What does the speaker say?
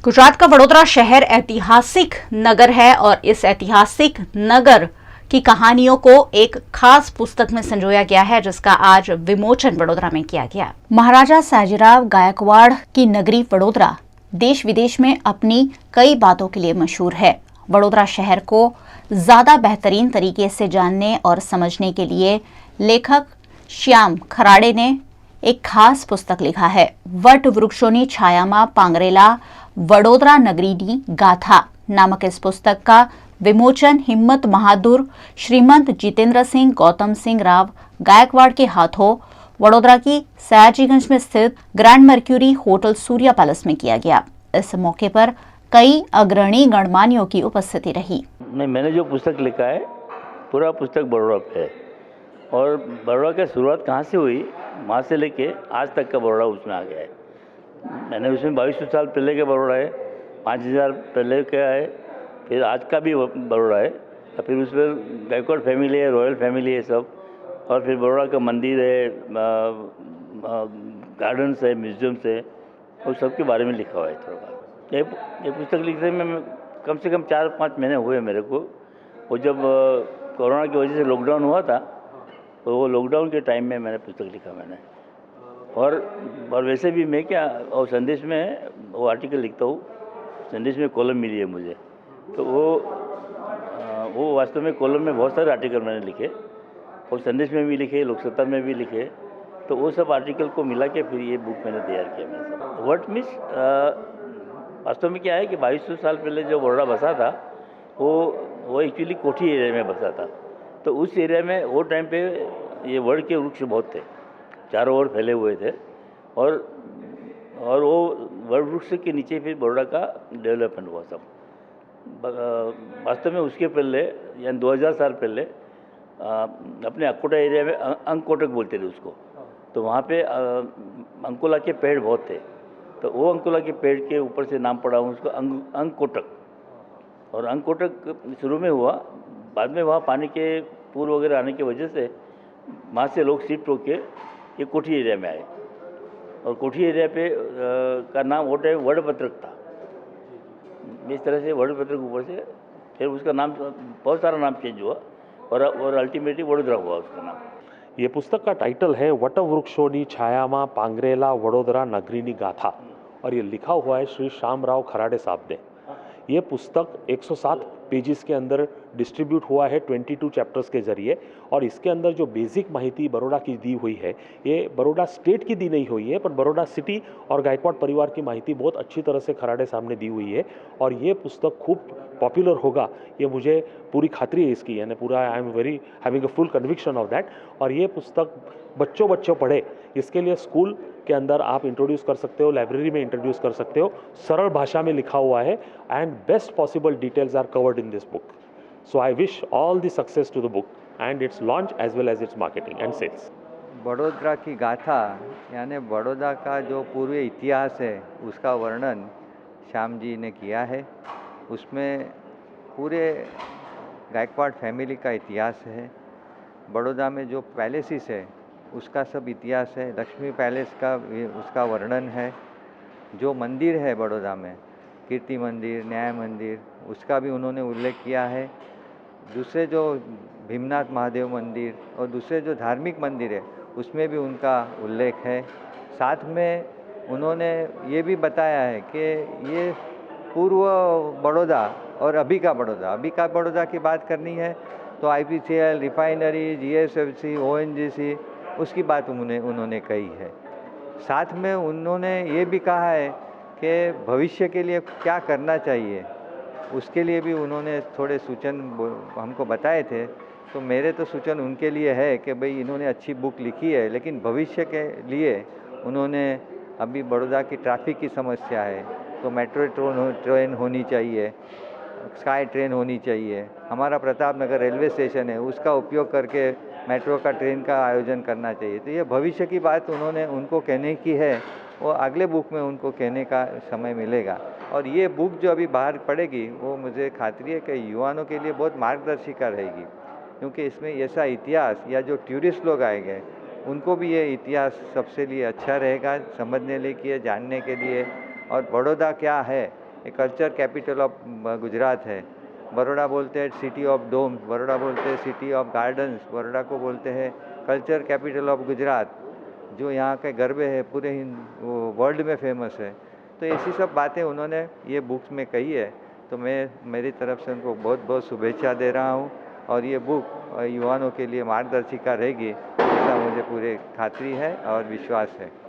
गुजरात का वडोदरा शहर ऐतिहासिक नगर है और इस ऐतिहासिक नगर की कहानियों को एक खास पुस्तक में संजोया गया है, जिसका आज विमोचन वडोदरा में किया गया। महाराजा साजीराव गायकवाड़ की नगरी वडोदरा देश विदेश में अपनी कई बातों के लिए मशहूर है। वडोदरा शहर को ज्यादा बेहतरीन तरीके से जानने और समझने के लिए लेखक श्याम खराड़े ने एक खास पुस्तक लिखा है। वट वृक्षोनी छायामा पांगरेला वडोदरा नगरीनी गाथा नामक इस पुस्तक का विमोचन हिम्मत बहादुर श्रीमंत जितेंद्र सिंह गौतम सिंह राव गायकवाड़ के हाथों वडोदरा की सयाजीगंज में स्थित grand mercury hotel Surya palace में किया गया। इस मौके पर कई अग्रणी गणमान्यों की उपस्थिति रही। मैंने जो पुस्तक लिखा है पूरा पुस्तक बड़ौदा पे है और बड़ौदा की शुरुआत कहाँ से हुई, वहाँ से लेके आज तक का बड़ौदा उसमें आ गया है। मैंने उसमें 2200 साल पहले का बड़ौदा है, 5000 पहले का है, फिर आज का भी बड़ौदा है, और फिर उसमें गायकवाड़ फैमिली है, रॉयल फैमिली है सब, और फिर बड़ौदा का मंदिर है, गार्डन्स है, म्यूजियम्स है, और सब के बारे में लिखा हुआ है थोड़ा। ये पुस्तक लिखने में कम से कम 4-5 महीने हुए मेरे को। वो जब कोरोना की वजह से लॉकडाउन हुआ था, तो वो लॉकडाउन के टाइम में मैंने पुस्तक लिखा मैंने। और वैसे भी मैं क्या, और संदेश में वो आर्टिकल लिखता हूँ, संदेश में कॉलम मिली है मुझे, तो वो वास्तव में कॉलम में बहुत सारे आर्टिकल मैंने लिखे, और संदेश में भी लिखे, लोकसत्ता में भी लिखे, तो वो सब आर्टिकल को मिला के फिर ये बुक मैंने तैयार किया। मैंने वर्ड मिस वास्तव में क्या है कि 2200 साल पहले जो बड़ौदा बसा था वो एक्चुअली कोठी एरिया में बसा था। तो उस एरिया में वो टाइम पे ये वर्ड के वृक्ष बहुत थे, चारों ओर फैले हुए थे, और वो वर्ड वृक्ष के नीचे फिर बड़ौदा का डेवलपमेंट हुआ सब। वास्तव में उसके पहले यानी 2000 साल पहले अपने अकोटा एरिया में अंकोटक बोलते थे उसको, तो वहाँ पे अंकोला के पेड़ बहुत थे, तो वो अंकोला के पेड़ के ऊपर से नाम पड़ा उसको अंकोटक। और अंकोटक शुरू में हुआ, बाद में वहाँ पानी के पूर वगैरह आने की वजह से वहाँ से लोग शिफ्ट होके ये कोठी एरिया में आए, और कोठी एरिया पे का नाम वो टाइम वड़पत्रक था। इस तरह से वड़पत्रक ऊपर से फिर उसका नाम बहुत सारा नाम चेंज हुआ, और अल्टीमेटली वडोदरा हुआ उसका नाम। ये पुस्तक का टाइटल है वट वृक्षोनी छायामा पांगरेला वडोदरा नगरीनी गाथा, और ये लिखा हुआ है श्री श्यामराव खराड़े साहब ने। ये पुस्तक 107 पेजेस के अंदर डिस्ट्रीब्यूट हुआ है 22 चैप्टर्स के जरिए, और इसके अंदर जो बेसिक माहिती बड़ौदा की दी हुई है, ये बड़ौदा स्टेट की दी नहीं हुई है, पर बड़ौदा सिटी और गायकवाड़ परिवार की माहिती बहुत अच्छी तरह से खराड़े साहब ने दी हुई है, और ये पुस्तक खूब पॉपुलर होगा, ये मुझे पूरी खातरी है इसकी, यानी पूरा I am very having a full conviction of that. और ये पुस्तक बच्चों पढ़े, इसके लिए स्कूल के अंदर आप इंट्रोड्यूस कर सकते हो, लाइब्रेरी में इंट्रोड्यूस कर सकते हो, सरल भाषा में लिखा हुआ है, and best possible details are covered in this book. So I wish all the success to the book and its launch as well as its marketing and sales. बड़ोदरा की गाथा यानी बड़ौदा का जो पूर्व इतिहास है उसका वर्णन श्याम जी ने किया है। उसमें पूरे गायकवाड़ फैमिली का इतिहास है, बड़ौदा में जो पैलेसिस है उसका सब इतिहास है, लक्ष्मी पैलेस का उसका वर्णन है, जो मंदिर है बड़ौदा में कीर्ति मंदिर, न्याय मंदिर, उसका भी उन्होंने उल्लेख किया है। दूसरे जो भीमनाथ महादेव मंदिर और दूसरे जो धार्मिक मंदिर है उसमें भी उनका उल्लेख है। साथ में उन्होंने ये भी बताया है कि ये पूर्व बड़ौदा और अभी का बड़ौदा की बात करनी है तो IPCL, रिफाइनरी, GSFC, ONGC उसकी बात उन्होंने कही है। साथ में उन्होंने ये भी कहा है कि भविष्य के लिए क्या करना चाहिए, उसके लिए भी उन्होंने थोड़े सूचन हमको बताए थे। तो मेरे तो सूचन उनके लिए है कि भाई इन्होंने अच्छी बुक लिखी है, लेकिन भविष्य के लिए उन्होंने अभी बड़ौदा की ट्रैफिक की समस्या है तो मेट्रो ट्रेन होनी चाहिए, स्काई ट्रेन होनी चाहिए, हमारा प्रताप नगर रेलवे स्टेशन है उसका उपयोग करके मेट्रो का ट्रेन का आयोजन करना चाहिए। तो ये भविष्य की बात उन्होंने उनको कहने की है, वो अगले बुक में उनको कहने का समय मिलेगा। और ये बुक जो अभी बाहर पड़ेगी वो मुझे खातरी है कि युवाओं के लिए बहुत मार्गदर्शिका रहेगी, क्योंकि इसमें ऐसा इतिहास या जो टूरिस्ट लोग आएंगे उनको भी ये इतिहास सबसे लिए अच्छा रहेगा समझने के लिए, जानने के लिए, और बड़ौदा क्या है ये कल्चर कैपिटल ऑफ गुजरात है। बड़ौदा बोलते हैं सिटी ऑफ डोम, बड़ौदा बोलते हैं सिटी ऑफ गार्डन्स, बड़ौदा को बोलते हैं कल्चर कैपिटल ऑफ गुजरात। जो यहाँ के गरबे हैं पूरे वर्ल्ड में फेमस है। तो ऐसी सब बातें उन्होंने ये बुक्स में कही है। तो मैं मेरी तरफ से उनको बहुत बहुत शुभेच्छा दे रहा हूँ और ये बुक युवाओं के लिए मार्गदर्शिका रहेगी, ऐसा मुझे पूरे खातरी है और विश्वास है।